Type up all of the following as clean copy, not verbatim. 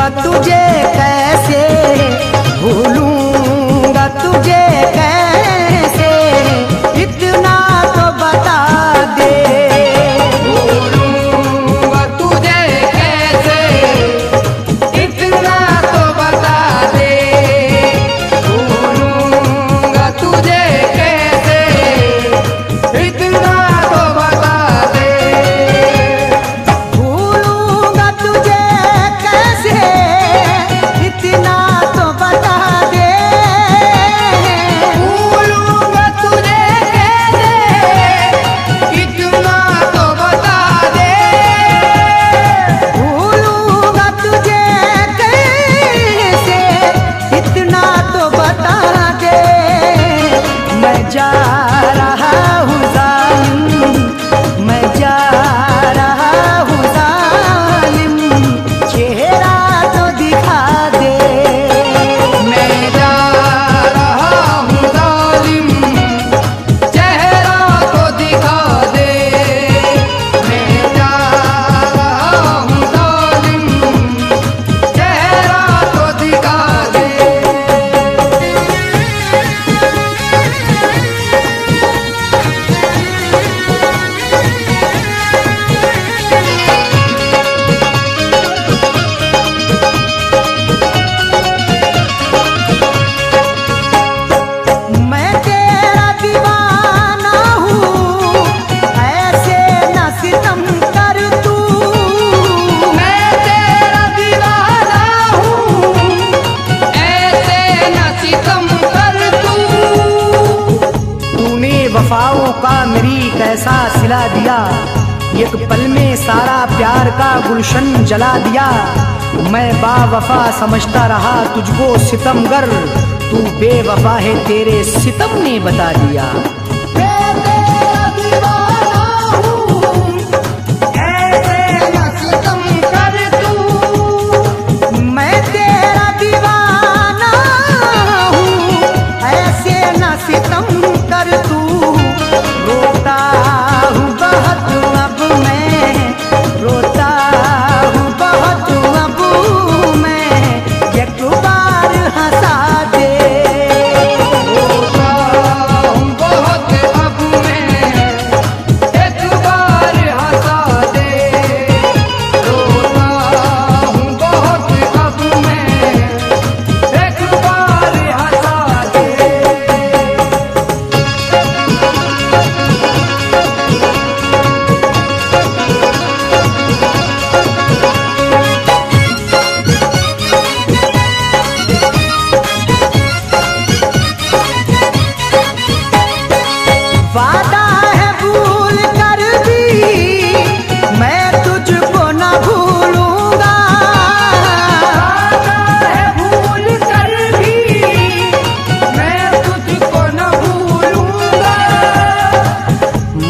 तुझे कैसे भूलूंगा तुझे कैसे, इतना तो बता दे। भूलूंगा तुझे कैसे, इतना तो बता दे। भूलूंगा तुझे कैसे, इतना तो बता दे। भूलूंगा तुझे कैसे, इतना तो बता दे। भूलूंगा तुझे कैसे, इतना तो बता दे। भूलूंगा तुझे कैसे, इतना तो बता दे। मैं जा रहा हूँ जालिम, मैं जा रहा हूँ जालिम, चेहरा तो दिखा दे। मैं जा रहा हूँ जालिम, चेहरा तो दिखा दे। मैं जा रहा हूँ जालिम, चेहरा तो दिखा दे। मैं तेरा दीवाना हूँ, ऐसे न सितम कर तू। मैं तेरा दीवाना हूँ, ऐसे न सितम कर तू। तूने वफाओं का मेरी कैसा सिला दिया, एक पल में सारा प्यार का गुलशन जला दिया। मैं बावफा समझता रहा तुझको सितमगर, तू बेवफा है तेरे सितम ने बता दिया। मैं तेरा दीवाना हूँ, ऐसे न सितम कर तू। मैं तेरा दीवाना हूँ, ऐसे न सितम कर तू। रोता हूँ बहुत अब मैं, रोता हूँ बहुत अब मैं, एक बार हंसा दे। रोता हूँ बहुत अब मैं, एक बार हंसा दे। रोता हूँ बहुत अब मैं, एक बार हंसा दे। वादा है भूल कर भी मैं तुझको न भूलूंगा। वादा है भूल कर भी मैं तुझको न भूलूंगा।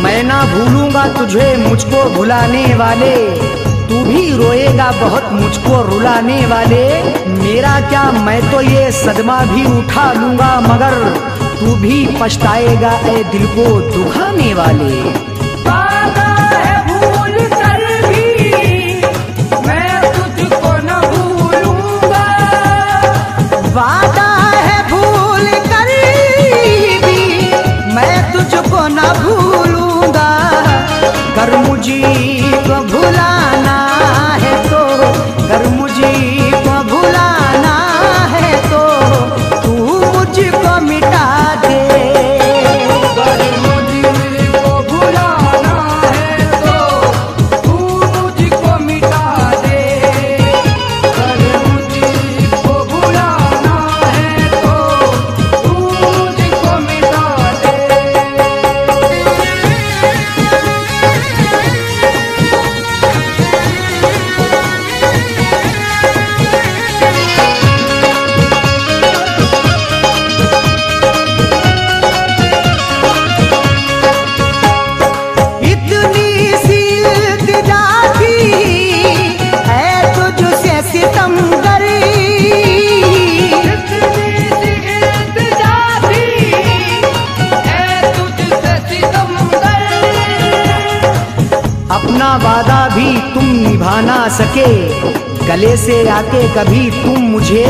मैं ना भूलूंगा तुझे मुझको भुलाने वाले, तू भी रोएगा बहुत मुझको रुलाने वाले। मेरा क्या मैं तो ये सदमा भी उठा लूंगा, मगर तू भी पछताएगा ए दिल को दुखाने वाले। वादा है भूल कर भी मैं तुझको न भूलूंगा। वादा है भूल कर भी मैं तुझको न भूलूंगा। कर मुझको भुलाना है तो, कर मुझको भुलाना है तो, तू मुझको मिटा दे। पर मुझको भुला निभा ना सके, गले से आके कभी तुम मुझे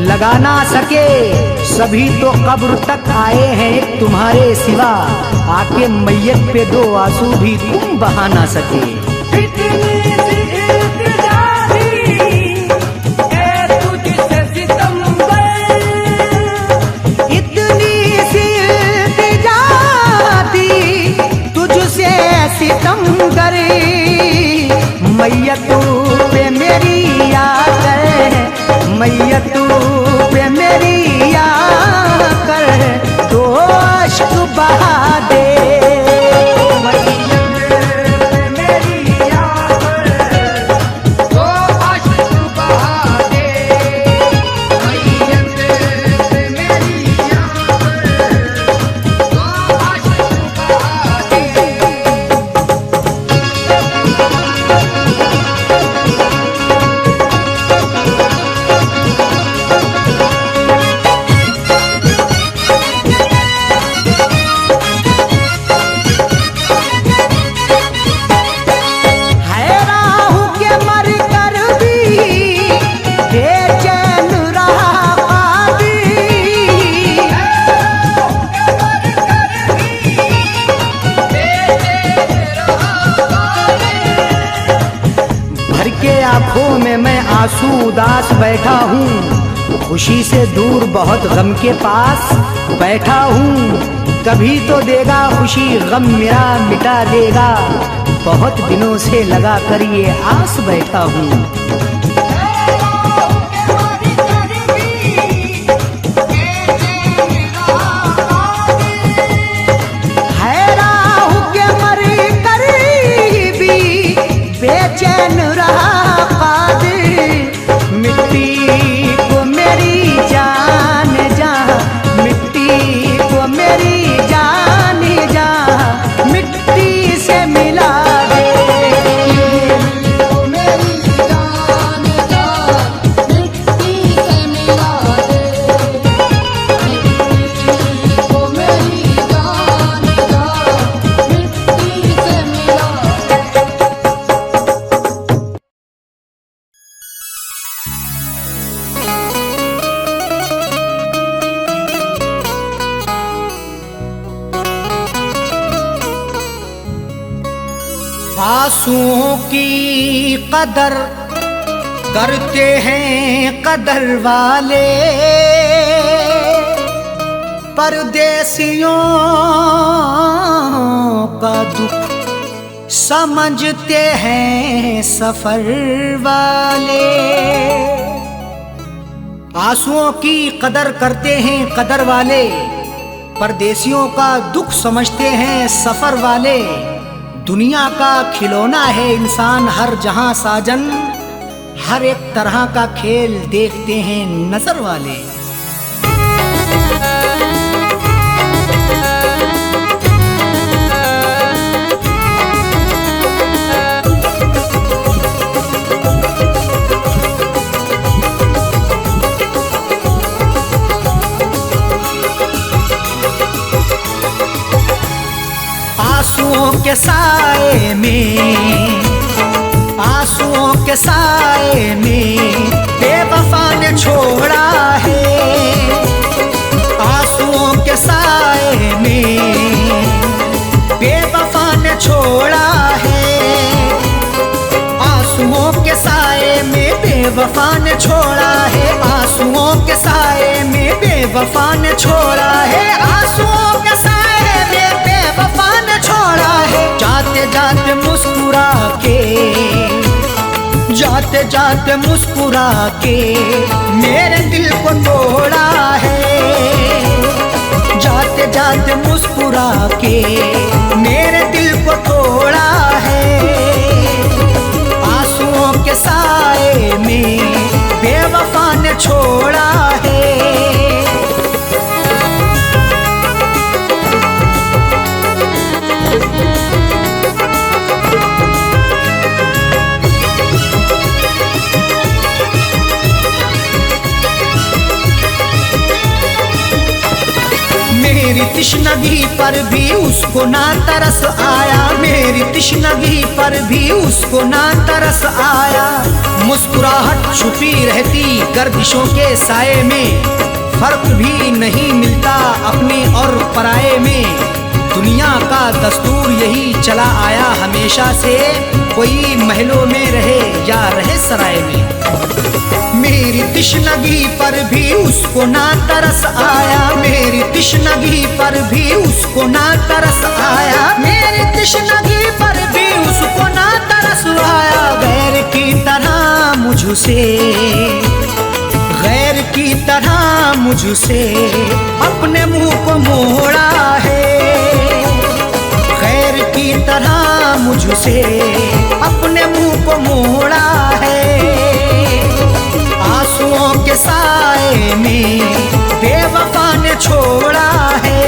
लगा ना सके। सभी तो कब्र तक आए हैं एक तुम्हारे सिवा, आके मैयत पे दो आंसू भी तुम बहा ना सके। इतनी सी इल्तिजा थी, ए तुझसे सितमगर, इतनी सी इल्तिजा थी तुझसे सितमगर, मैयत पे मेरी याद कर, मैयत पे मेरी याद कर, तो अश्क बहा दे। आंखों में मैं आंसू उदास बैठा हूँ, खुशी से दूर बहुत गम के पास बैठा हूँ। कभी तो देगा खुशी गम मेरा मिटा देगा, बहुत दिनों से लगा कर ये आस बैठा हूँ। बेचैन रहा कादिर, मिट्टी को मेरी जान जा, मिट्टी को मेरी जान जा, मिट्टी से मिला दे। मेरी जान जा, मिट्टी से मिला दे, मिट्टी को मेरी जान जा, मिट्टी से मिला दे। आंसुओं की कदर करते हैं कदर वाले, परदेसियों का दुख समझते हैं सफर वाले। आंसुओं की कदर करते हैं कदर वाले, परदेसियों का दुख समझते हैं सफर वाले। दुनिया का खिलौना है इंसान हर जहां साजन, हर एक तरह का खेल देखते हैं नजर वाले। आंसुओं के साए में, आंसुओं के साए में बेवफा ने छोड़ा है, आंसुओं के साए में बेवफा ने छोड़ा है, आंसुओं के साए में बेवफा ने छोड़ा है, आंसुओं के साए में बेवफा ने छोड़ा है, आंसुओं के साए में बेवफा ने छोड़ा है। जाते जाते मुस्कुरा के, जाते जाते मुस्कुरा के मेरे दिल को तोड़ा है, जाते जाते मुस्कुरा के मेरे दिल को तोड़ा है। आंसुओं के साए में बेवफा ने छोड़ा है। मेरी तिश्नगी पर भी उसको ना तरस आया, मेरी तिश्नगी पर भी उसको ना तरस मुस्कुराहट छुपी रहती गर्दिशों के साए में, फर्क भी नहीं मिलता अपने और पराये में। दुनिया का दस्तूर यही चला आया हमेशा से, कोई महलों में रहे या रहे सराय में। मेरी तिश्नगी पर भी उसको ना तरस आया, मेरी तिश्नगी पर भी उसको ना तरस आया, मेरी तिश्नगी पर भी उसको ना तरस आया। गैर की तरह मुझसे, गैर की तरह मुझसे अपने मुंह को मोड़ा है, गैर की तरह मुझसे अपने मुंह को मोड़ा है। आंसुओं के साए में बेवफा ने छोड़ा है।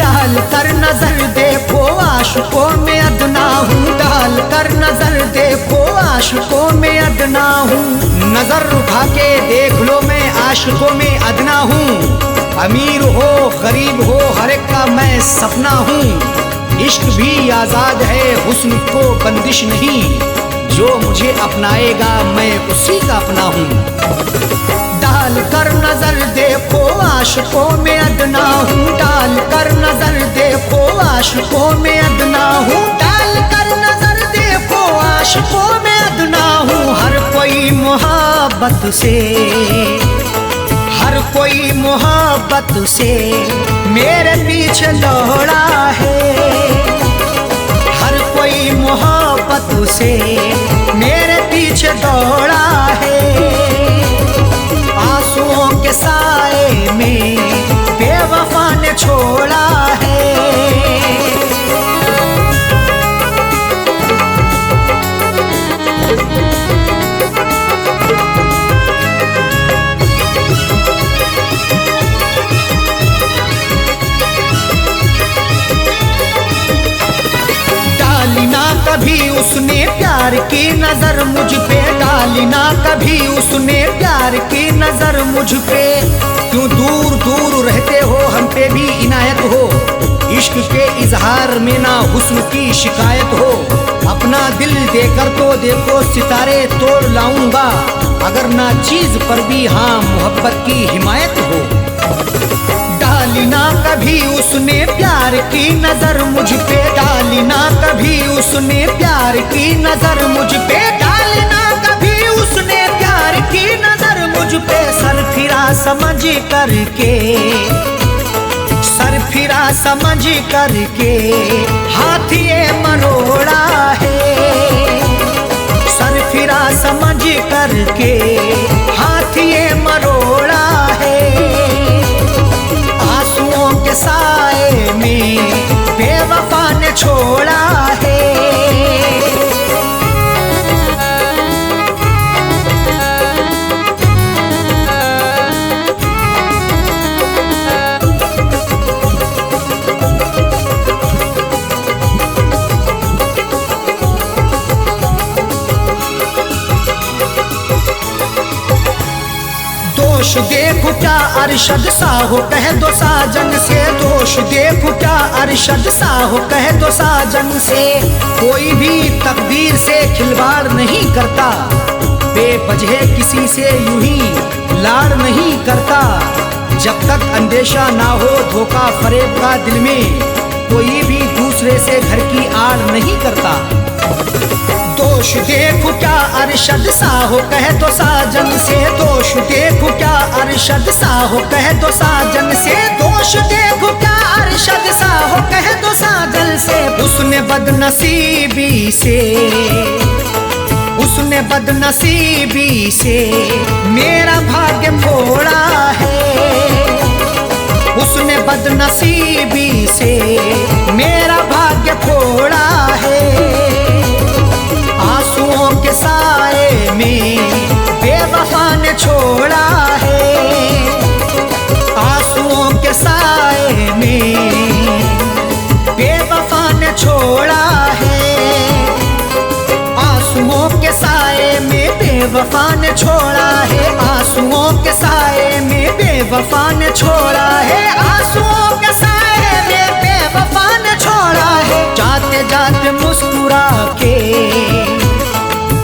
डाल कर नजर देखो आशिकों में अदना हूँ, डाल कर नजर देखो आशिकों में अदना हूँ। नजर उठा के देख लो मैं आशिकों में अदना हूँ। अमीर हो गरीब हो हर एक का मैं सपना हूँ। इश्क भी आजाद है हुस्न को बंदिश नहीं, जो मुझे अपनाएगा मैं उसी का अपना हूँ। डाल कर नजर देखो आशिकों में अदना हूँ, डाल कर नजर देखो आशिकों में अदना हूँ, डाल कर नजर देखो आशिकों में अदना हूँ। हर कोई मोहब्बत से, हर कोई मोहब्बत से मेरे पीछे दौड़ा है, हर कोई मोहब्बत से मेरे पीछे दौड़ा है। आंसुओं के साए में बेवफा ने छोड़ा है। डाली ना कभी उसने प्यार की नजर मुझ पे, डाली ना कभी उसने प्यार की नजर मुझ पे। क्यों दूर दूर रहते हो हम पे भी इनायत हो, इश्क के इजहार में ना हुस्न की शिकायत हो। अपना दिल देकर तो देखो सितारे तोड़ लाऊंगा, अगर ना चीज पर भी हाँ मोहब्बत की हिमायत हो। डाली ना कभी उसने प्यार की नजर मुझ पे, डाली ना कभी उसने प्यार की नजर मुझ पे, डाली ना कभी उसने प्यार की नजर मुझ पे। सर फिरा समझ करके, सर फिरा समझ करके हाथ ये मरोड़ा है, सर फिरा समझ करके हाथ ये मरोड़ा है। आंसुओं के साए में बेवफा ने छोड़ा है। दोष देखो क्या अरशद सा हो कह दो साजन से, दोष देखो क्या अरशद सा हो कह दो साजन से। कोई भी तकदीर से खिलवाड़ नहीं करता, बेवजह किसी से यूं ही लाड़ नहीं करता। जब तक अंदेशा ना हो धोखा फरेब का दिल में, कोई भी दूसरे से घर की आड़ नहीं करता। दोष देखो क्या अरशद सा हो कह दो साजन से, दोष देखो क्या अरशद सा हो कह दो साजन से, दोष देखो क्या अरशद सा हो कह दो साजन से। उसने बदनसीबी से, उसने बदनसीबी से मेरा भाग्य फोड़ा है, उसने बदनसीबी से मेरा भाग्य फोड़ा है। आंसुओं के साए में बेवफा ने छोड़ा है, आंसुओं के साए में बेवफा बेवफा ने छोड़ा है आंसुओं के साए में, बेवफा ने छोड़ा है आंसुओं के साए में, बेवफा ने छोड़ा है। जाते जाते मुस्कुरा के,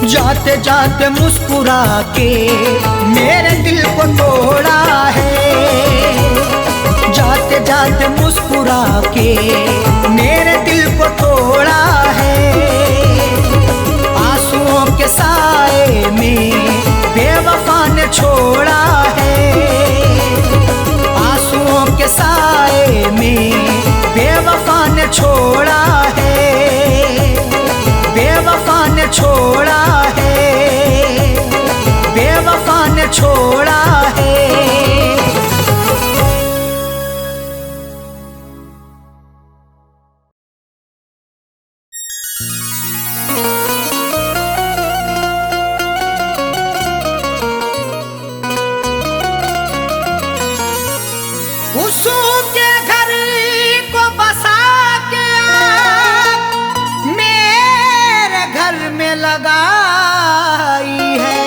जाते जाते मुस्कुरा के मेरे दिल को तोड़ा है। जाते जाते मुस्कुरा के मेरे दिल को तोड़ा है। आंसुओं के साए में बेवफा ने छोड़ा है। आंसुओं के साए में बेवफा ने छोड़ा है। बेवफा ने छोड़ा है। बेवफा ने छोड़ा है। उसों के घर को बसा के आग मेरे घर में लगाई है।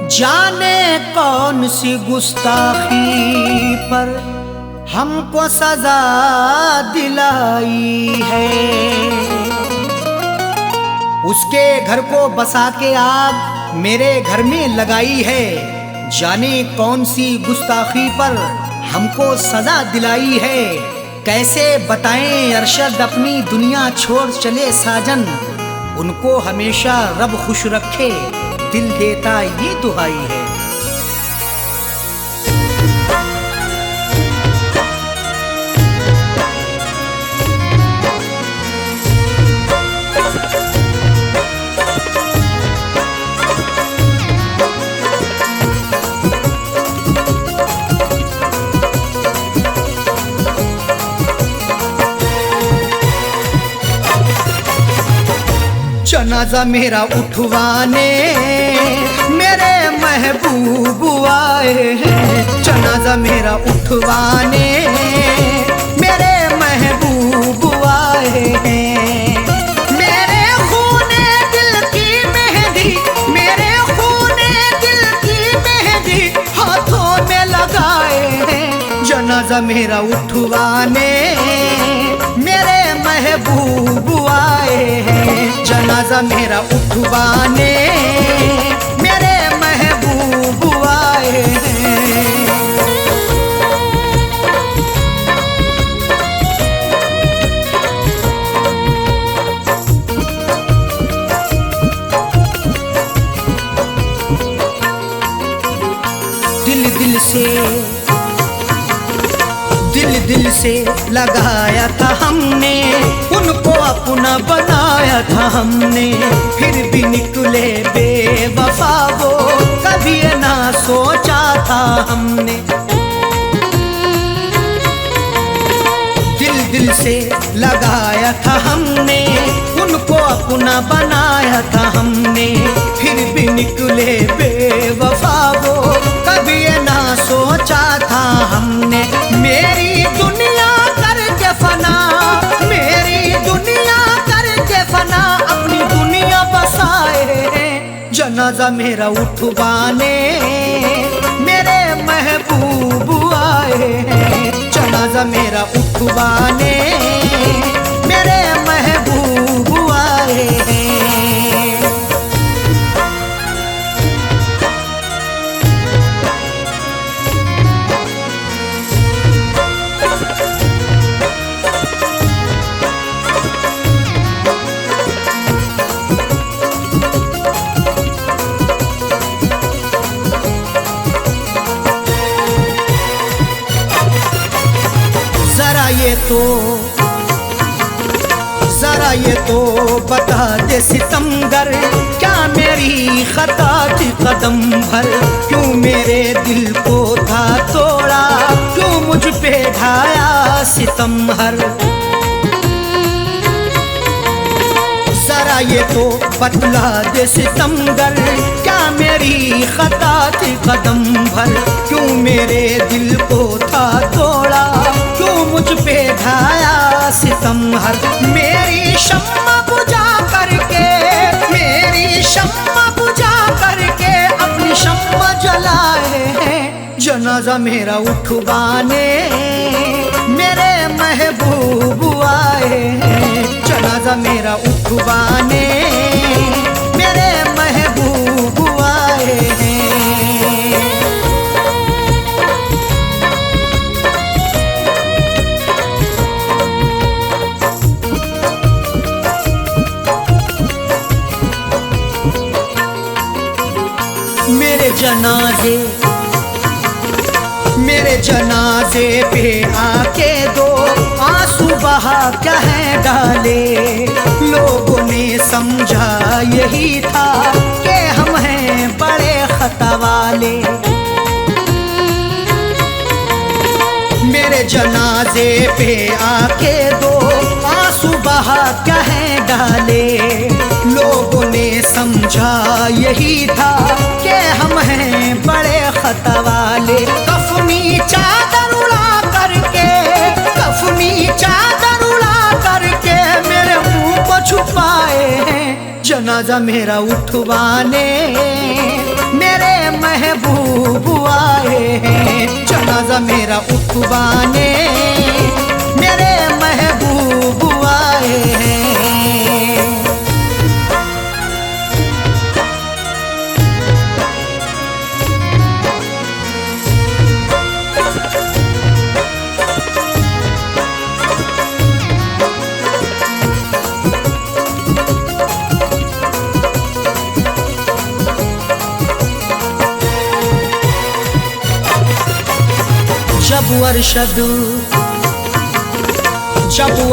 जाने कौन सी गुस्ताखी पर हमको सजा दिलाई है। उसके घर को बसा के आग मेरे घर में लगाई है। जाने कौन सी गुस्ताखी पर हमको सजा दिलाई है। कैसे बताएं अरशद अपनी दुनिया छोड़ चले साजन, उनको हमेशा रब खुश रखे दिल देता ये दुआई है। जनाजा मेरा उठवाने मेरे महबूब आए हैं। जनाजा मेरा उठवाने मेरे महबूब आए हैं। मेरे खूने दिल की मेहंदी, मेरे खूने दिल की मेहंदी हाथों में लगाए हैं। जनाजा मेरा उठवाने मेरे महबूब आए हैं। जनाजा मेरा उठवाने मेरे महबूब आए हैं। दिल से लगाया था हमने, उनको अपना बनाया था हमने। फिर भी निकले बेवफा वो, कभी ना सोचा था हमने। दिल से लगाया था हमने, उनको अपना बनाया था हमने। फिर भी निकले बेवफा वो, कभी ना सोचा था हमने। मेरी दुनिया करके फना, मेरी दुनिया करके फना, अपनी दुनिया बसाए। जनाजा मेरा उठवाने मेरे महबूब आए हैं। जनाजा मेरा उठवाने मेरे महबूब आए हैं। जरा ये तो बता दे सितमगर, क्या मेरी खता थी कदम भर? क्यों मेरे दिल को था तोड़ा, क्यों मुझ पे ढाया सितम हर? जरा ये तो बतला दे सितमगर, क्या मेरी खता थी कदम भर? क्यों मेरे दिल को था तोड़ा, क्यों मुझ पे ढाया सितम हर? मेरी शम्मा बुझा करके, मेरी शम्मा बुझा कर जनाजा मेरा उठवाने मेरे महबूब आए हैं, जनाजा मेरा उठवाने मेरे महबूब आए हैं। मेरे जनाजे पे आके दो आंसू बहा कह डाले, लोगों ने समझा यही था कि हम हैं बड़े खता वाले। मेरे जनाजे पे आके दो आंसू बहा कह डाले, लोगों ने समझा यही था कि हम हैं बड़े खता वाले। कफनी चादर उड़ा करके, कफनी चादर उड़ा करके मेरे मुंह को छुपाए हैं, जनाजा मेरा उठवाने मेरे महबूब आए हैं, जनाजा मेरा उठवाने मेरे महबूब आए हैं। जब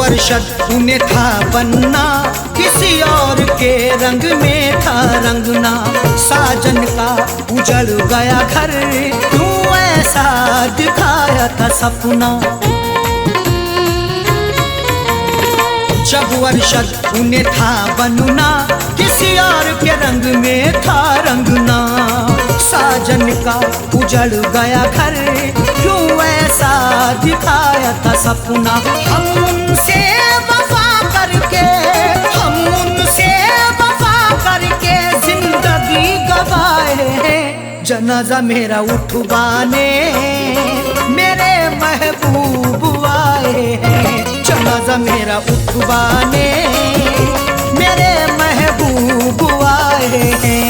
अरशद उन्हें था बनना, किसी और के रंग में था रंगना, साजन का उजड़ गया घर क्यों ऐसा दिखाया था सपना। जब अरशद उन्हें था बनना, किसी और के रंग में था रंगना, साजन का उजड़ गया घर क्यों ऐसा दिखाया था सपना। हम उनसे वफा करके, हम उनसे वफा करके जिंदगी गवाए हैं, जनाजा मेरा उठवाने मेरे महबूब आए हैं, जनाजा मेरा उठवाने मेरे महबूब आए हैं।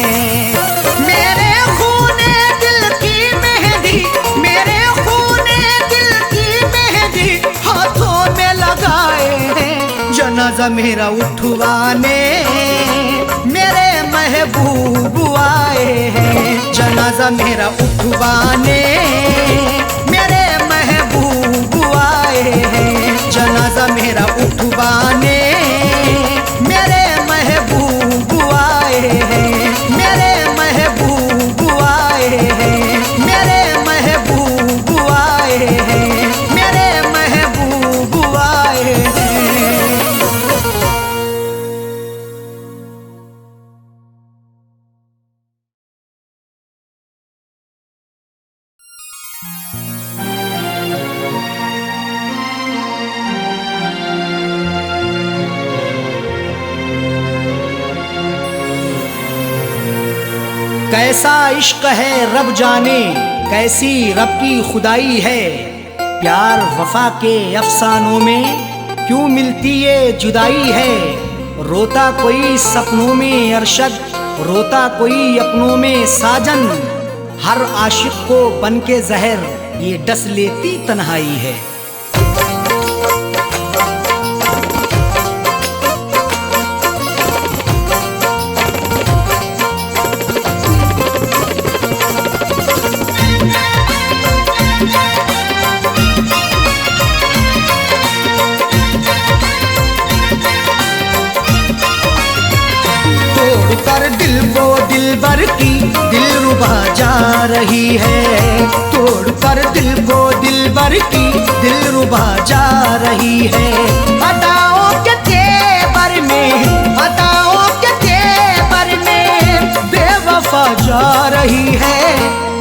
मेरे खूने दिल की मेहंदी, मेरे खूने दिल की मेहंदी हाथों में लगाए हैं, जनाजा मेरा उठवाने मेरे महबूब आए हैं, जनाजा मेरा उठवाने मेरे महबूब आए हैं, जनाजा मेरा उठवाने मेरे महबूब आए हैं, मेरे महबूब आए हैं, मेरे महबूब आए हैं, मेरे महबूब आए हैं। कैसा इश्क है रब जाने, कैसी रब की खुदाई है, प्यार वफा के अफसानों में क्यों मिलती ये जुदाई है। रोता कोई सपनों में अरशद, रोता कोई अपनों में साजन, हर आशिक को बन के जहर ये डस लेती तन्हाई है। दिल को दिलबर की दिलरुबा जा रही है, तोड़ कर दिल को दिलबर की दिलरुबा जा रही है। अदाओं के तेवर में, अदाओं के तेवर में बेवफा जा रही है,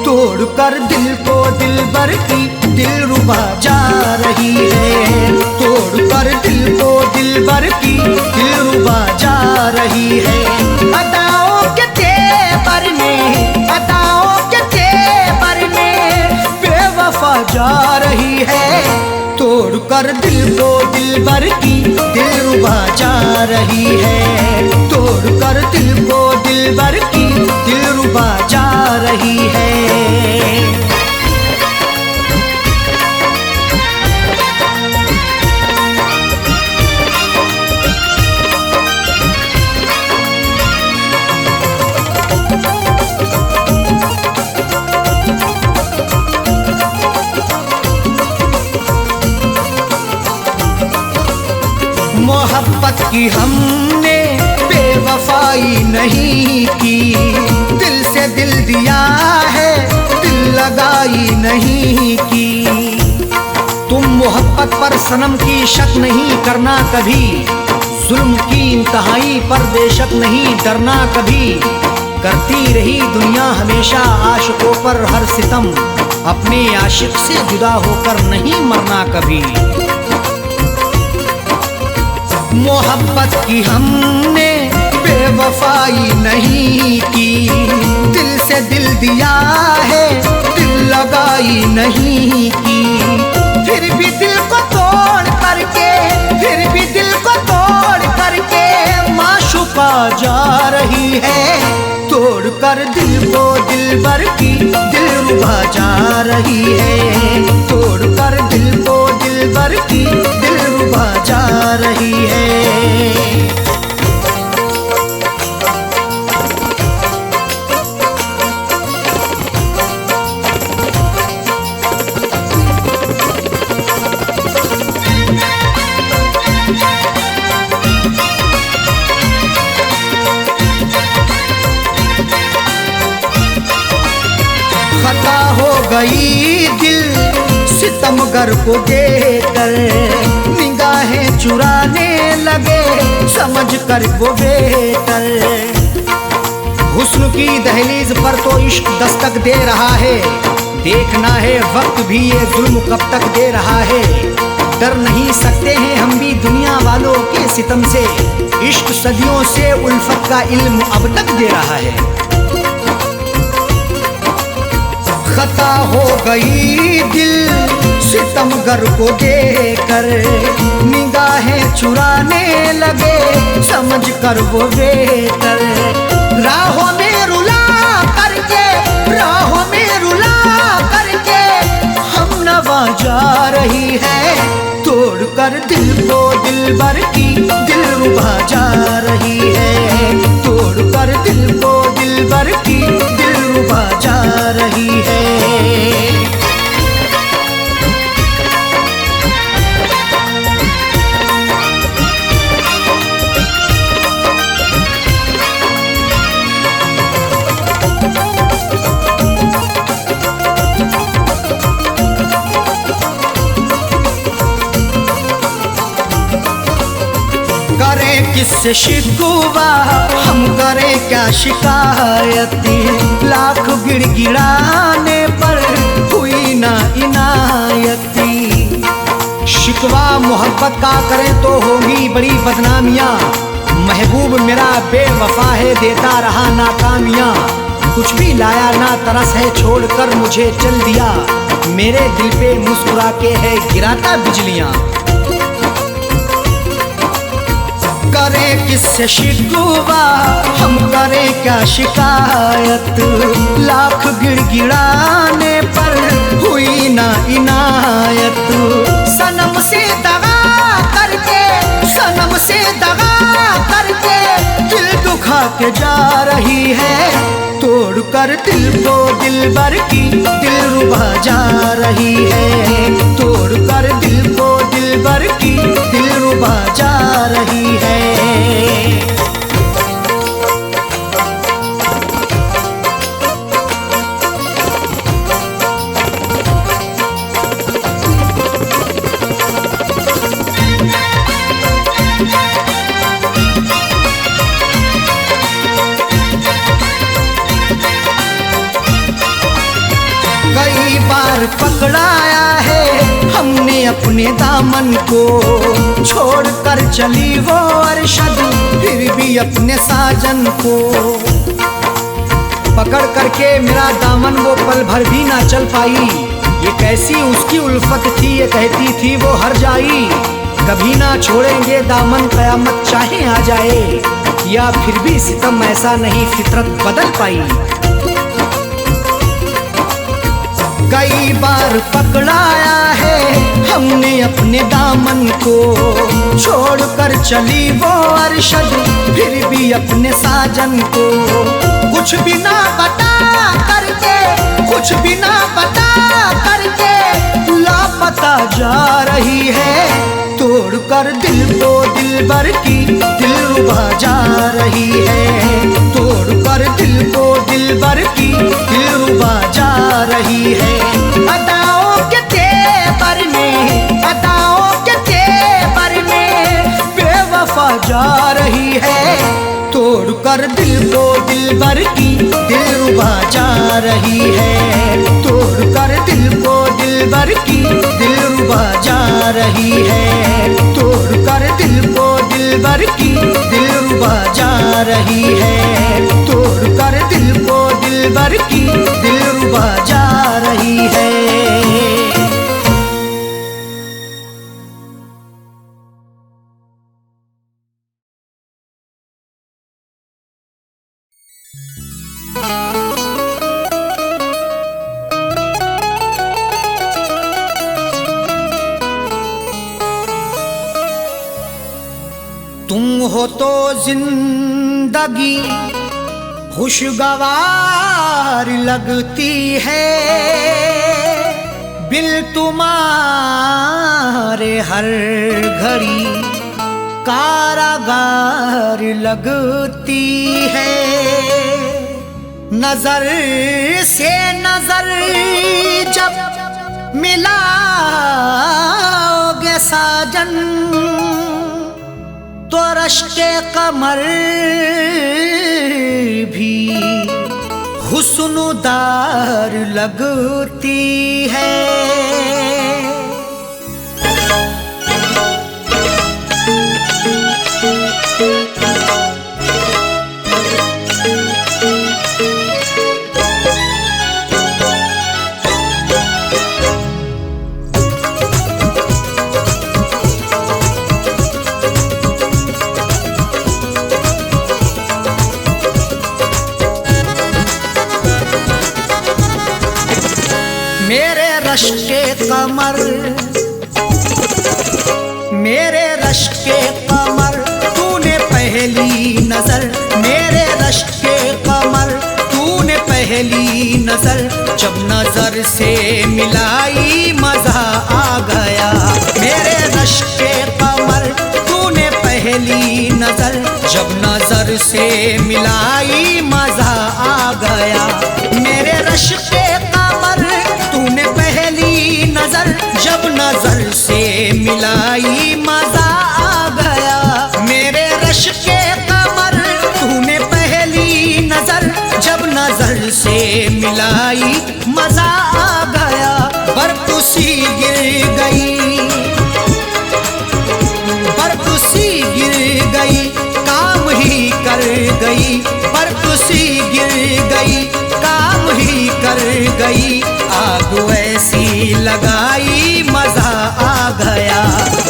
तोड़ कर दिल को दिलबर की दिलरुबा जा रही है, तोड़ कर दिल को दिलबर की दिलरुबा जा रही है। अदाओं के तेवर में, अदाओं के तेवर में तोड़कर दिल को दिलबर की दिलरुबा जा रही है, तोड़कर दिल को दिलबर की दिलरुबा जा रही है। मोहब्बत की हमने बेवफाई नहीं की, दिल से दिल दिया है दिल लगाई नहीं की। तुम मोहब्बत पर सनम की शक नहीं करना कभी, जुल्म की इंतहाई पर बेशक नहीं डरना कभी। करती रही दुनिया हमेशा आशिकों पर हर सितम, अपने आशिक से जुदा होकर नहीं मरना कभी। मोहब्बत की हमने बेवफाई नहीं की, दिल से दिल दिया है दिल लगाई नहीं की। फिर भी दिल को तोड़ करके, फिर भी दिल को तोड़ करके माशूका जा रही है, तोड़कर दिल को दिलबर की दिलरुबा जा रही है, तोड़कर दिल को दिलबर की दिलरुबा जा रही है। खता हो गई दिल सितमगर को देखकर, निगाहें चुराने लगे समझ कर वो बेहतर। हुस्न की दहलीज पर तो इश्क दस्तक दे रहा है, देखना है वक्त भी ये जुल्म कब तक दे रहा है। डर नहीं सकते हैं हम भी दुनिया वालों के सितम से, इश्क सदियों से उल्फत का इल्म अब तक दे रहा है। खता हो गई दिल सितमगर को देखकर, निगाहें चुराने लगे समझ कर वो बेहतर। राहों में रुला करके, राहों में रुला करके हम नवा जा रही है, तोड़कर दिल को दिलबर की दिलरुबा जा रही है, तोड़कर दिल को दिलबर की दिलरुबा जा रही है। करें किससे शिकवा हम करें क्या शिकायती, लाख गिड़गिड़ाने पर हुई ना इनायती। शिकवा मोहब्बत का करें तो होगी बड़ी बदनामियाँ, महबूब मेरा बेवफा है देता रहा नाकामियाँ। कुछ भी लाया ना तरस है छोड़कर मुझे चल दिया, मेरे दिल पे मुस्कुरा के है गिराता बिजलियाँ। करें किससे शिकवा हम करें क्या शिकायत, लाख गिड़गिड़ाने पर हुई ना इनायत। सनम से दगा करके, सनम से दगा करके दिल दुखा के जा रही है, तोड़कर दिल को दिलबर की दिलरुबा जा रही है, तोड़कर दिल को दिलबर की दिलरुबा जा रही है। कई बार पकड़ाया है हमने अपने दामन को, छोड़ कर चली वो अरशद फिर भी अपने साजन को। पकड़ करके मेरा दामन वो पल भर भी ना चल पाई, ये कैसी उसकी उल्फत थी, ये कहती थी वो हर जाई, कभी ना छोड़ेंगे दामन कयामत चाहे आ जाए। या फिर भी सितम ऐसा नहीं, फितरत बदल पाई। कई बार पकड़ाया है हमने अपने दामन को, छोड़कर चली वो अरशद फिर भी अपने साजन को। कुछ भी ना बता करके, कुछ भी ना बता करके लापता जा रही है। तोड़कर दिल को दिलबर की दिलरुबा जा रही है। तोड़कर दिल को दिलबर की दिलरुबा जा रही है। अदाओं के तेवर में, अदाओं के तेवर में बेवफा जा रही है। तोड़कर दिल को दिलबर की दिलरुबा जा रही है। तोड़कर दिल को दिलबर की दिलरुबा जा रही है। तोड़कर दिल को दिलबर की दिलरुबा जा रही है। तोड़कर दिल को दिलबर की दिलरुबा जा रही है। तुम हो तो जिंदगी खुशगवार लगती है, बिल तुम्हारे हर घड़ी कारागार लगती है। नजर से नजर जब मिलाओगे साजन, तो रश्के कमर भी हुस्नुदार लगती है। मेरे रश्के कमर, मेरे रश्के कमर तूने पहली नजर, मेरे रश्के कमर तूने पहली नजर जब नजर से मिलाई मजा आ गया। मेरे रश्के कमर तूने पहली नजर जब नजर से मिलाई मजा आ गया। मेरे रश्के कमर तूने पहली नजर जब नजर से मिलाई मजा आ गया। मेरे रश्के कमर तूने पहली नजर जब नजर से मिलाई मजा आ गया। बर्फ सी गिर गई, बर्फ सी गिर गई काम ही कर गई। बर्फ सी गिर गई काम ही कर गई। आग ऐसी लगाई मजा आ गया।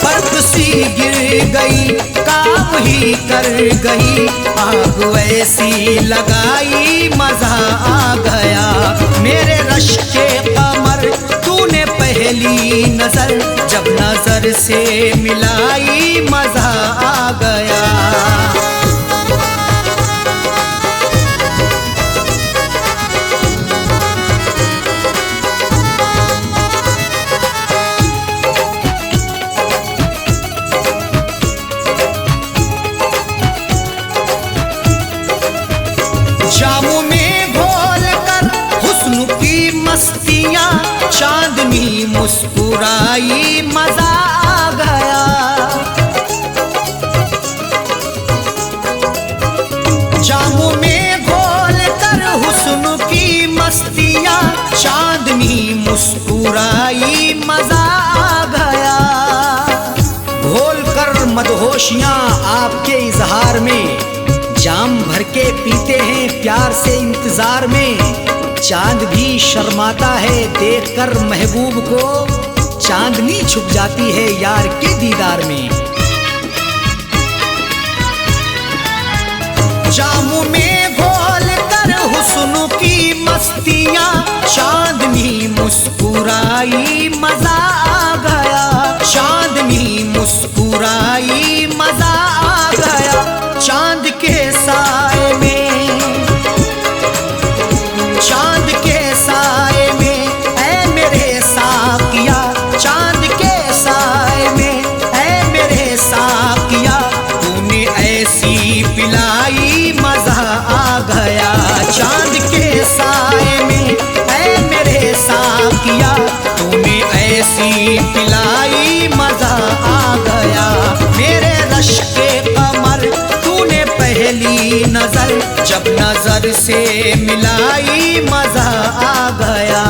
बर्फ सी गिर गई काम ही कर गई। आग ऐसी लगाई मजा आ गया। मेरे रश्के कमर तूने पहली नजर जब नजर से मिलाई मजा आ गया। जामों में घोल कर हुस्न की मस्तियाँ चांदनी मुस्कुराई मजा आ गया। जामों में घोल कर हुस्न की मस्तियाँ चांदनी मुस्कुराई मजा आ गया। घोल कर मदहोशियाँ आपके इजहार में जाम भर के पीते हैं प्यार से इंतजार में। चांद भी शर्माता है देखकर महबूब को, चांदनी छुप जाती है यार के दीदार में। जामू में घोल कर हुस्न की मस्तियां, चांदनी मुस्कुराई मजा आ गया, चांदनी मुस्कुराई मजा आ गया। चांद के साए में, चांद के साए में ऐ मेरे साकिया, चांद के साए में ऐ मेरे साकिया, तूने ऐसी पिलाई मजा आ गया। चांद के साए में ऐ मेरे साकिया, तूने ऐसी पिलाई मजा आ गया। मेरे रश के कमर तूने पहली नजर, जब नजर से मिलाई मजा आ गया।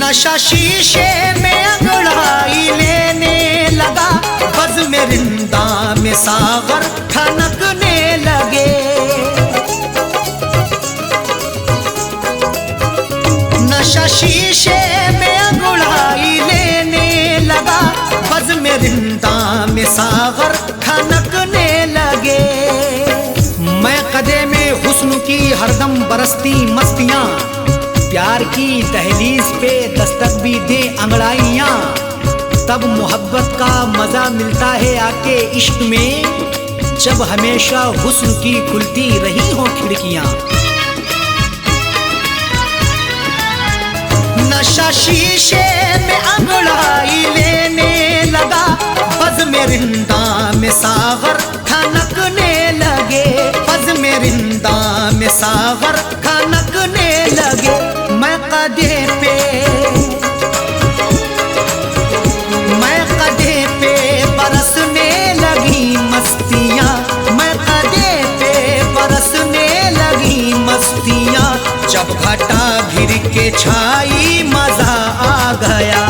नशा शीशे में अंगड़ाई लेने लगा, बज़ में रिंदा में सागर ठनकने लगे। नशा शीशे में अंगड़ाई लेने लगा, बज़ में रिंदा में सागर ठनकने लगे। मैं कदे में हुस्न की हरदम बरसती मस्तियां, प्यार की दहलीज पे दस्तक भी दे अंगड़ाइयां, तब मोहब्बत का मजा मिलता है आके इश्क में, जब हमेशा हुस्न की खुलती रही हो खिड़कियां। नशा शीशे में अंगड़ाई लेने लगा, बज़ में रिंदा में सागर ठनकने लगे, बज़ में रिंदा में सागर ठनकने लगे। मैं कदे पे, मैं कदे पे बरसने लगी मस्तियां, मैं कदे पे बरसने लगी मस्तियां, जब घटा घिर के छाई मजा आ गया।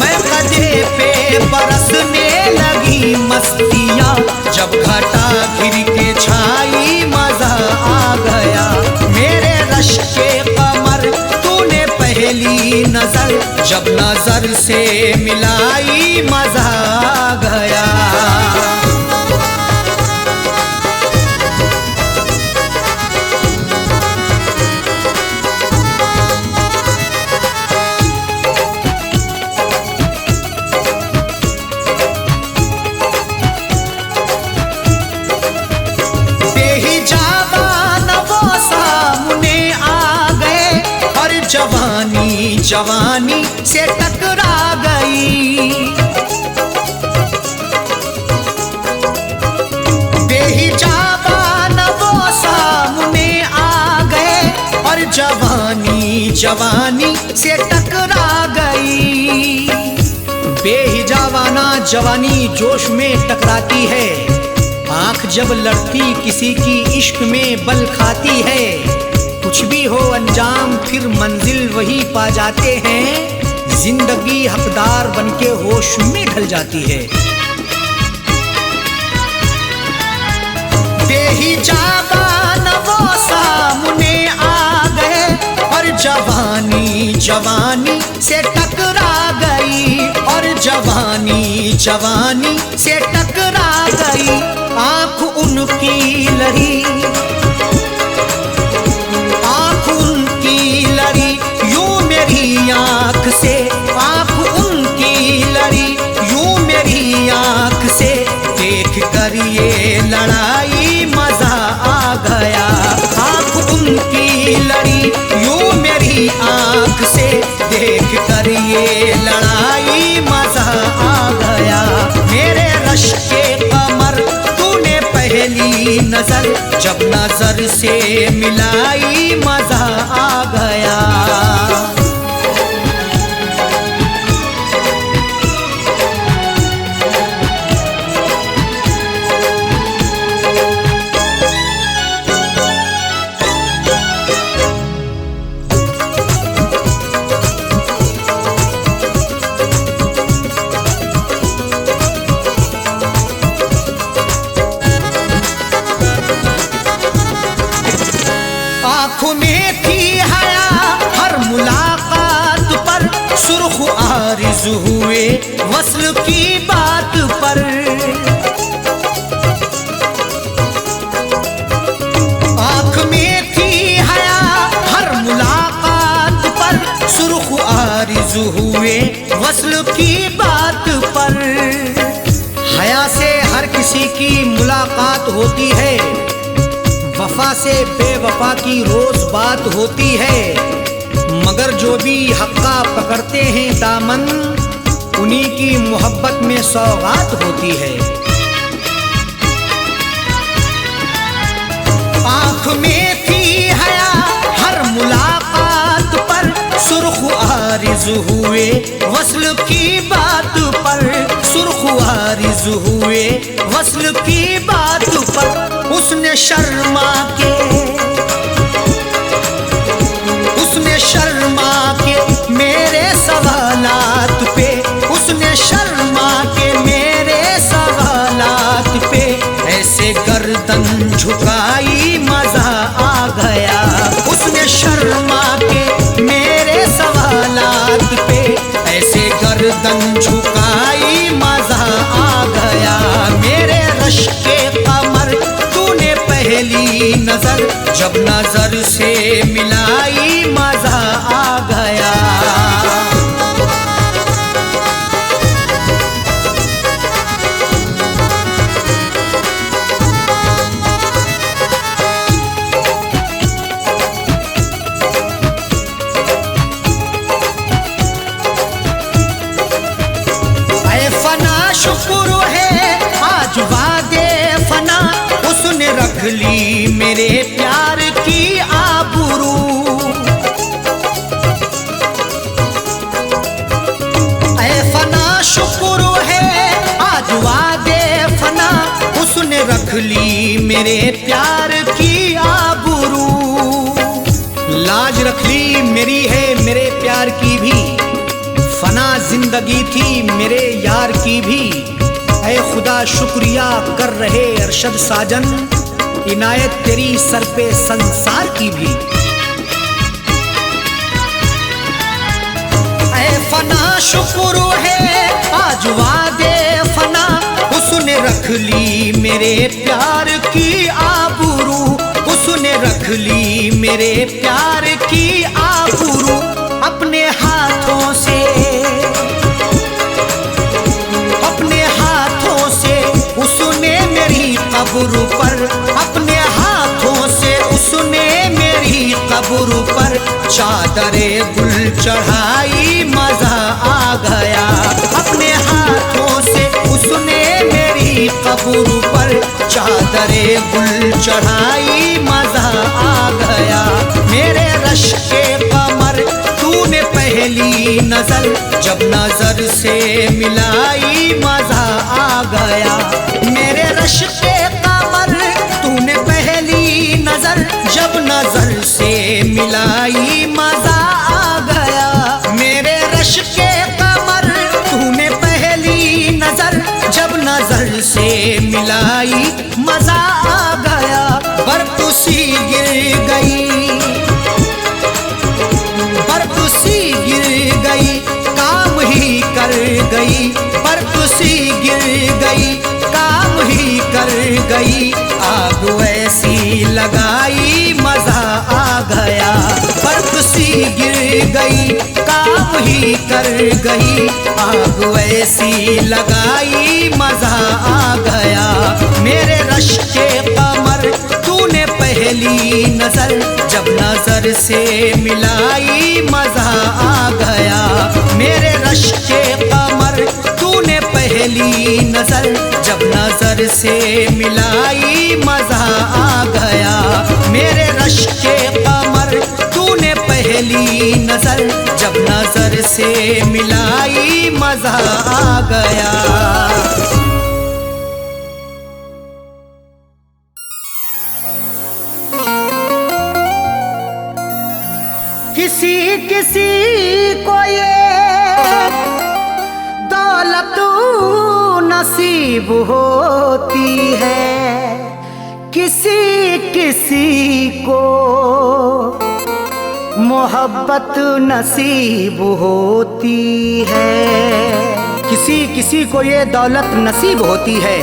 मैं कदे पे बरसने लगी मस्तियां, जब घटा घिर के छाई मजा आ गया। मेरे रश के कमर तूने पहली नजर, जब नजर से मिलाई मजा आ गया। जवानी जवानी से टकरा गई, बेहिजाबान वो सामने आ गए, और जवानी जवानी से टकरा गई। बेहिजाबाना जवानी जोश में टकराती है, आंख जब लड़ती किसी की इश्क में बल खाती है। कुछ भी हो अंजाम फिर मंजिल वही पा जाते हैं, जिंदगी हकदार बनके होश में ढल जाती है। बेहिजाबान वो सामने आ गए, और जवानी जवानी से टकरा गई, और जवानी जवानी से टकरा गई। आंख उनकी लड़ी, आंख उनकी लड़ी यूं मेरी आंख से, आंख उनकी लड़ी यूं मेरी आंख से, देख कर ये लड़ाई मजा आ गया। आंख उनकी लड़ी यूं मेरी आंख से, देख कर ये लड़ाई मजा आ गया। मेरे रश के कमर तूने पहली नजर, जब नजर से मिलाई मजा आ गया। आंखों में थी हया हर मुलाकात पर, सुर्ख आरिज़ हुए वस्ल की बात पर। आंख में थी हया हर मुलाकात पर, सुर्ख आरिज़ हुए वस्ल की बात पर। हया से हर किसी की मुलाकात होती है, वफा से बेवफा की रोज बात होती है, मगर जो भी हक्का पकड़ते हैं दामन, उन्हीं की मोहब्बत में सौगात होती है। आंख में थी हया हर मुलाकात पर, सुर्ख आरिज़ हुए वस्ल की बात पर, सुर्ख आरिज़ हुए वस्ल की बात पर। उसने शर्मा के मेरे सवालात पे, उसने शर्मा के मेरे सवालात पे, ऐसे गर्दन झुकाई मजा आ गया। उसने शर्मा के मेरे सवालात पे, ऐसे गर्दन झुकाई मजा आ गया। मेरे रश के कमर तूने पहली नजर जब नजर से मिलाई, मजा आ गया। ऐ फना शुक्र है आज वादे फना, उसने रख ली मेरे प्यार की आबरू। ऐ फना शुक्र है आज वादे फना, उसने रख ली मेरे प्यार की आबरू। लाज रख ली मेरी है मेरे प्यार की भी, फना जिंदगी थी मेरे यार की भी। ऐ खुदा शुक्रिया कर रहे अरशद साजन, इनायत तेरी सर पे संसार की भी। ऐ फना शुक्र है आज वादे फना, उसने रख ली मेरे प्यार की आबरू, उसने रख ली मेरे प्यार की आबरू। अपने हाथों से उसने मेरी कब्र पर, अपने हाथों से उसने मेरी कब्र पर चादरे गुल चढ़ाई, मजा आ गया। अपने हाथों से उसने मेरी कब्र पर चादरे गुल चढ़ाई, मजा आ गया। मेरे रश के कमर तूने पहली नजर जब नजर से मिलाई, मजा आ गया। मेरे रश के कमर तूने पहली नजर जब नजर से मिलाई, मजा आ गया। मेरे रश के कमर तूने पहली नजर जब नजर से मिलाई, मजा आ गया। बर्फ सी गिर गई, बर्फ सी गिर गई, काम ही कर गई। बर्फ सी गिर गई, काम ही कर गई। आग ऐसी लगाई, मजा आ गया। बर्फ सी गिर गई, काम ही कर गई। आग ऐसी लगाई, मजा आ गया। मेरे रश के कमर तूने पहली नजर जब नजर से मिलाई, मजा आ गया। मेरे रश के कमर तूने पहली नजर जब नजर से मिलाई, मजा आ गया। मेरे रश के कमर तूने पहली नजर जब नजर से मिलाई, मजा आ गया। किसी किसी को ये दौलत नसीब होती है, किसी किसी को मोहब्बत नसीब होती है। किसी किसी को ये दौलत नसीब होती है,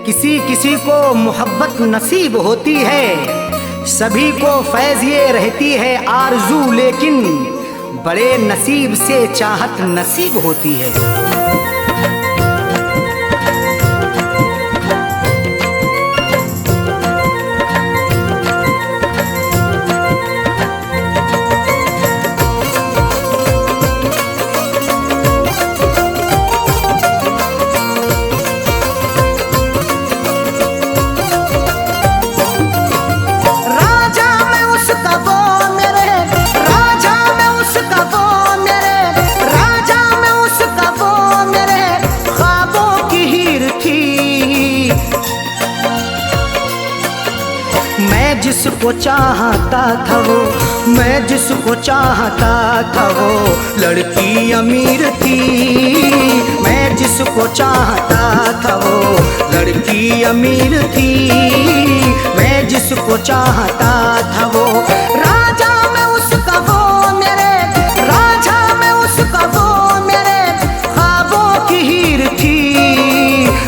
किसी किसी को मोहब्बत नसीब होती है। सभी को फैज़ ये रहती है आरज़ू, लेकिन बड़े नसीब से चाहत नसीब होती है। मैं जिसको चाहता था वो, मैं जिसको चाहता था वो लड़की अमीर थी। मैं जिसको चाहता था वो लड़की अमीर थी। मैं जिसको चाहता था वो राजा में उसका वो मेरे, राजा में उसका वो मेरे ख्वाबों की हीर थी।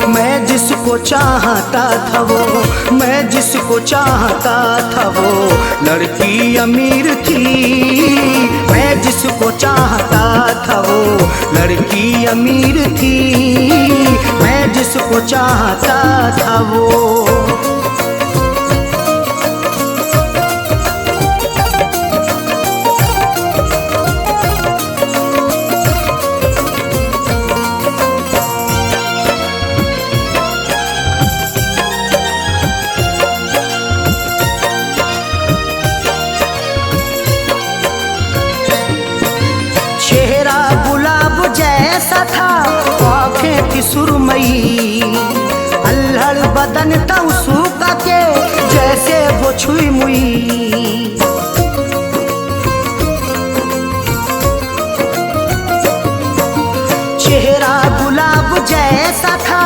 मैं जिसको चाहता था वो, मैं जिसको चाहता था वो लड़की अमीर थी। मैं जिसको चाहता था वो लड़की अमीर थी। मैं जिसको चाहता था वो। जैसा था आँखें थी सुरमई, अल्हड़ बदन था उसका के जैसे वो छुई मुई। चेहरा गुलाब जैसा था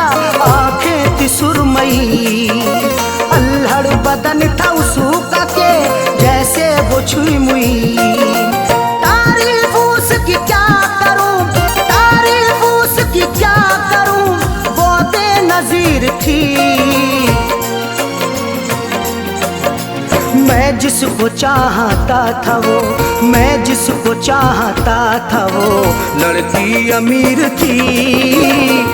आँखें थी सुरमई, अल्हड़ बदन था उसका के जैसे वो छुई मुई। तारीफ उसकी क्या करूं, तारीफ उसकी क्या करूं, वो बेनज़ीर थी। मैं जिसको चाहता था वो, मैं जिसको चाहता था वो लड़की अमीर थी।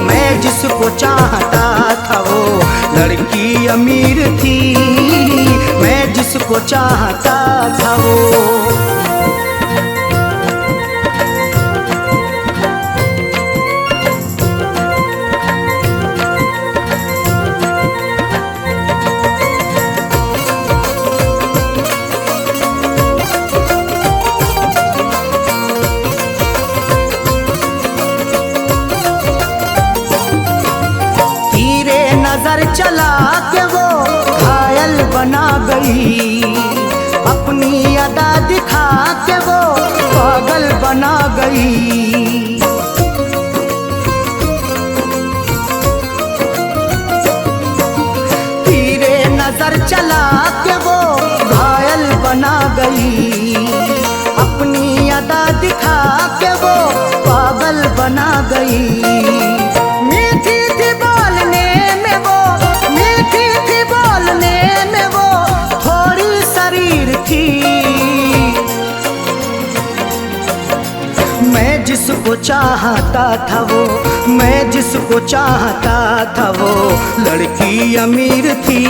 मैं जिसको चाहता था वो लड़की अमीर थी। मैं जिसको चाहता था वो। नजर चला के वो घायल बना गई, अपनी अदा दिखा के वो पागल बना गई। तीरे नजर चला के वो घायल बना गई, अपनी अदा दिखा के वो पागल बना गई। मैं जिसको चाहता था वो, मैं जिसको चाहता था वो लड़की अमीर थी।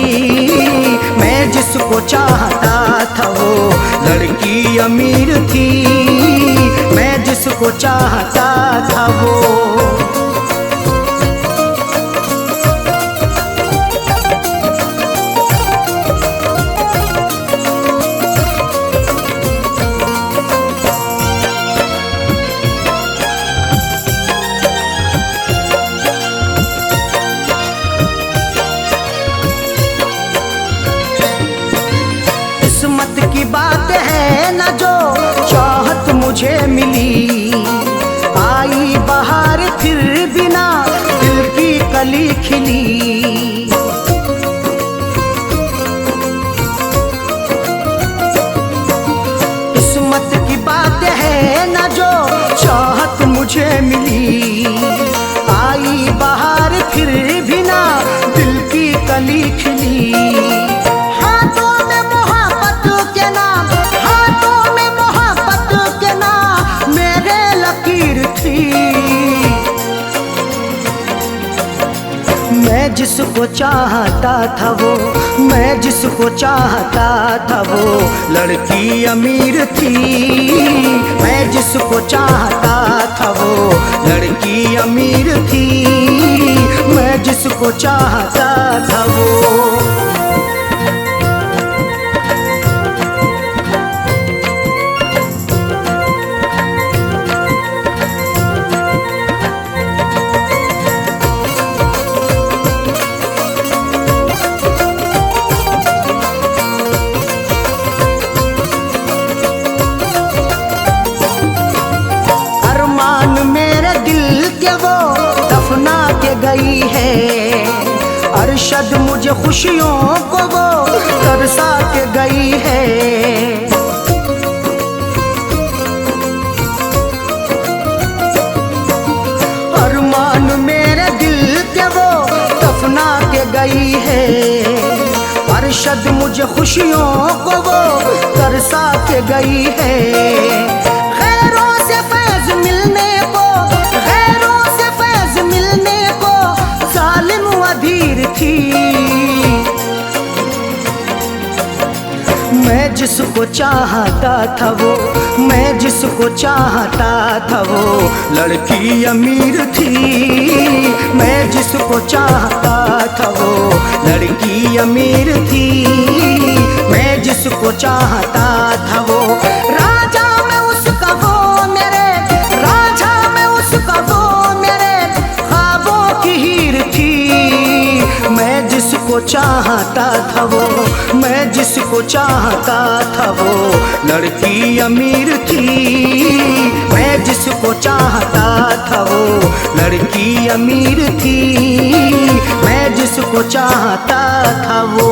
मैं जिसको चाहता था वो लड़की अमीर थी। मैं जिसको चाहता था वो। किस्मत की बात है न जो चाहत मुझे मिली, आई बहार फिर खिली। हाथों में मोहब्बत के नाम, हाथों में मोहब्बत के नाम मेरे लकीर थी। मैं जिसको चाहता था वो, मैं जिसको चाहता था वो लड़की अमीर थी। मैं जिसको चाहता था वो लड़की अमीर थी। मैं जिसको चाहता था वो। गई है अरशद मुझे खुशियों को वो तरसा के गई है। अरमान मेरे दिल के वो दफना के गई है। अरशद मुझे खुशियों को वो तरसा के गई है। गैरों से फैज मिलने को, गैरों से फैज मिलने को जालिम अधीर थी। मैं जिसको चाहता था वो, मैं जिसको चाहता था वो लड़की अमीर थी। मैं जिसको चाहता था वो लड़की अमीर थी। मैं जिसको चाहता था वो राजा में उसका वो मेरे, राजा में उसका वो मेरे ख्वाबों की हीर थी। मैं जिसको चाहता था वो, मैं जिसको चाहता था वो लड़की अमीर थी। मैं जिसको चाहता था वो लड़की अमीर थी। मैं जिसको चाहता था वो